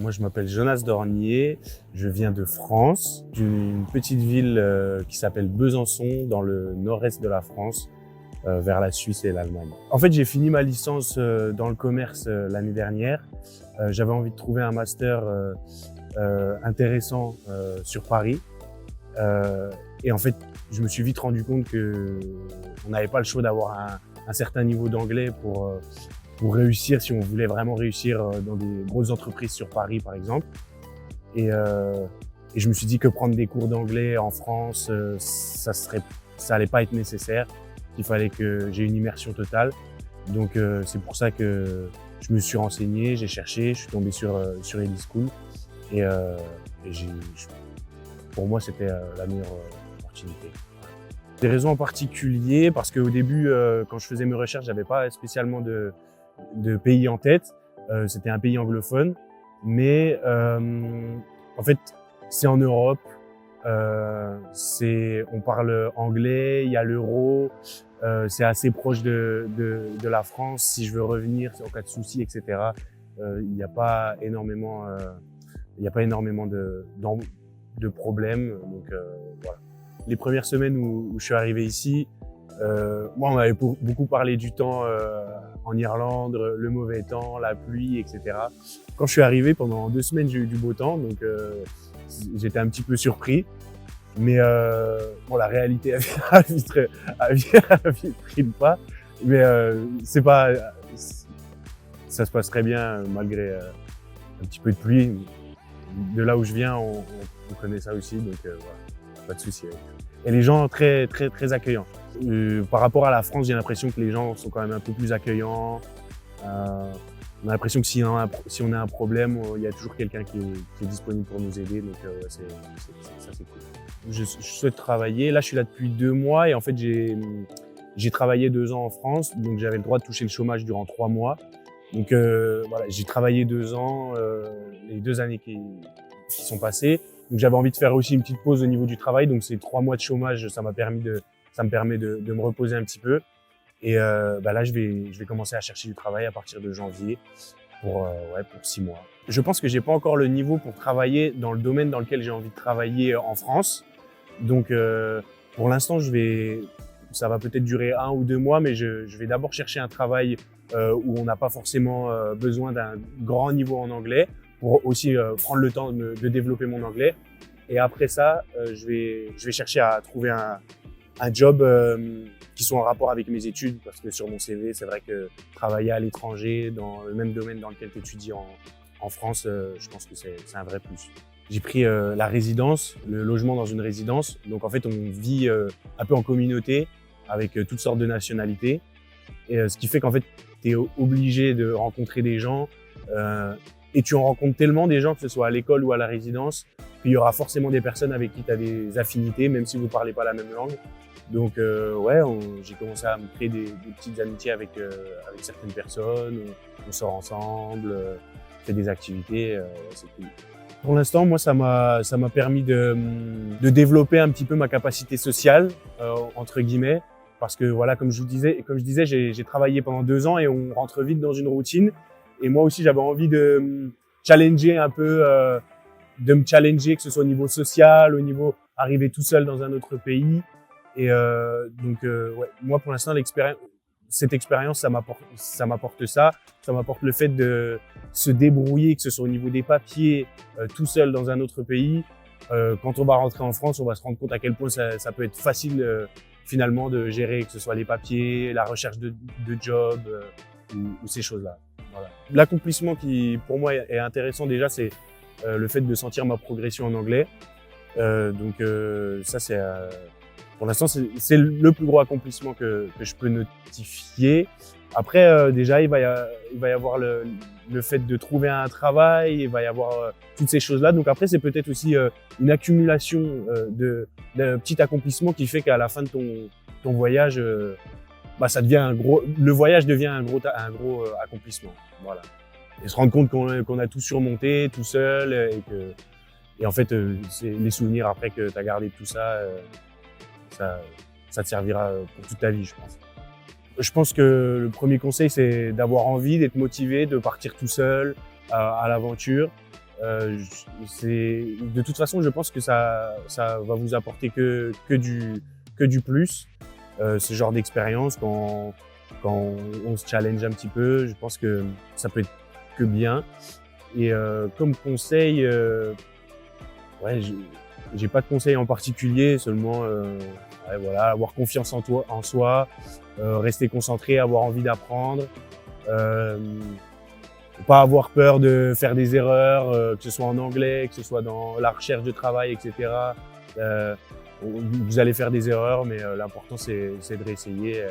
Moi, je m'appelle Jonas Dornier, je viens de France, d'une petite ville qui s'appelle Besançon, dans le nord-est de la France, vers la Suisse et l'Allemagne. En fait, j'ai fini ma licence dans le commerce l'année dernière. J'avais envie de trouver un master intéressant sur Paris. Et en fait, je me suis vite rendu compte que on n'avait pas le choix d'avoir un certain niveau d'anglais pour réussir, si on voulait vraiment réussir dans des grosses entreprises sur Paris, par exemple. Et je me suis dit que prendre des cours d'anglais en France, ça allait pas être nécessaire, qu'il fallait que j'ai une immersion totale. Donc c'est pour ça que je me suis renseigné, j'ai cherché, je suis tombé sur Edischool et pour moi c'était la meilleure opportunité. Des raisons en particulier, parce qu'au début, quand je faisais mes recherches, j'avais pas spécialement de pays en tête. C'était un pays anglophone, mais en fait, c'est en Europe. On parle anglais, il y a l'euro, c'est assez proche de la France. Si je veux revenir en cas de soucis, etc., il n'y a pas énormément, de problèmes. Donc voilà. Les premières semaines où je suis arrivé ici, moi, on m'avait beaucoup parlé du temps en Irlande, le mauvais temps, la pluie, etc. Quand je suis arrivé, pendant 2 semaines, j'ai eu du beau temps, donc j'étais un petit peu surpris. Mais bon, la réalité a vite pris le pas. Mais ça se passe très bien malgré un petit peu de pluie. De là où je viens, on connaît ça aussi, donc voilà, pas de souci. Et les gens très accueillants. Par rapport à la France, j'ai l'impression que les gens sont quand même un peu plus accueillants. On a l'impression que si on a un problème, il y a toujours quelqu'un qui est disponible pour nous aider. Donc ça c'est cool. Je souhaite travailler. Là, je suis là depuis 2 mois et en fait, j'ai travaillé 2 ans en France, donc j'avais le droit de toucher le chômage durant 3 mois. Donc voilà, j'ai travaillé 2 ans, les 2 années qui sont passées. Donc j'avais envie de faire aussi une petite pause au niveau du travail. Donc ces 3 mois de chômage, ça me permet de me reposer un petit peu. Et là, je vais commencer à chercher du travail à partir de janvier pour 6 mois. Je pense que j'ai pas encore le niveau pour travailler dans le domaine dans lequel j'ai envie de travailler en France. Donc pour l'instant, ça va peut-être durer 1 ou 2 mois, mais je vais d'abord chercher un travail où on n'a pas forcément besoin d'un grand niveau en anglais, pour aussi prendre le temps de développer mon anglais. Et après ça, je vais chercher à trouver un job qui soit en rapport avec mes études, parce que sur mon CV, c'est vrai que travailler à l'étranger, dans le même domaine dans lequel tu étudies en France, je pense que c'est un vrai plus. J'ai pris la résidence, le logement dans une résidence. Donc en fait, on vit un peu en communauté avec toutes sortes de nationalités. Et ce qui fait qu'en fait, tu es obligé de rencontrer des gens. Et tu en rencontres tellement des gens, que ce soit à l'école ou à la résidence, qu'il y aura forcément des personnes avec qui tu as des affinités, même si vous ne parlez pas la même langue. Donc j'ai commencé à me créer des petites amitiés avec certaines personnes. On sort ensemble, on fait des activités, c'est cool. Pour l'instant, moi, ça m'a permis de développer un petit peu ma capacité sociale, entre guillemets, parce que voilà, comme je disais, j'ai travaillé pendant 2 ans et on rentre vite dans une routine. Et moi aussi, j'avais envie de me challenger un peu, que ce soit au niveau social, au niveau arriver tout seul dans un autre pays. Et moi, pour l'instant, cette expérience, ça m'apporte ça. Ça m'apporte le fait de se débrouiller, que ce soit au niveau des papiers, tout seul dans un autre pays. Quand on va rentrer en France, on va se rendre compte à quel point ça peut être facile finalement de gérer, que ce soit les papiers, la recherche de job ou ces choses-là. Voilà. L'accomplissement qui, pour moi, est intéressant déjà, c'est le fait de sentir ma progression en anglais. Ça, c'est pour l'instant, c'est le plus gros accomplissement que je peux notifier. Après, déjà, il va y avoir le fait de trouver un travail, il va y avoir toutes ces choses-là. Donc après, c'est peut-être aussi une accumulation de petits accomplissements qui fait qu'à la fin de ton voyage, le voyage devient un gros accomplissement. Voilà. Et se rendre compte qu'on a tout surmonté tout seul et en fait, c'est les souvenirs après que tu as gardé tout ça. Ça te servira pour toute ta vie, je pense. Je pense que le premier conseil, c'est d'avoir envie, d'être motivé, de partir tout seul à l'aventure. De toute façon, je pense que ça va vous apporter que du plus. Ce genre d'expérience, quand on se challenge un petit peu, je pense que ça peut être que bien. Et comme conseil, ouais, j'ai pas de conseil en particulier, seulement ouais, voilà, avoir confiance en soi, rester concentré, avoir envie d'apprendre, euh, pas avoir peur de faire des erreurs, que ce soit en anglais, que ce soit dans la recherche de travail, etc. Euh, vous allez faire des erreurs, mais l'important c'est de réessayer.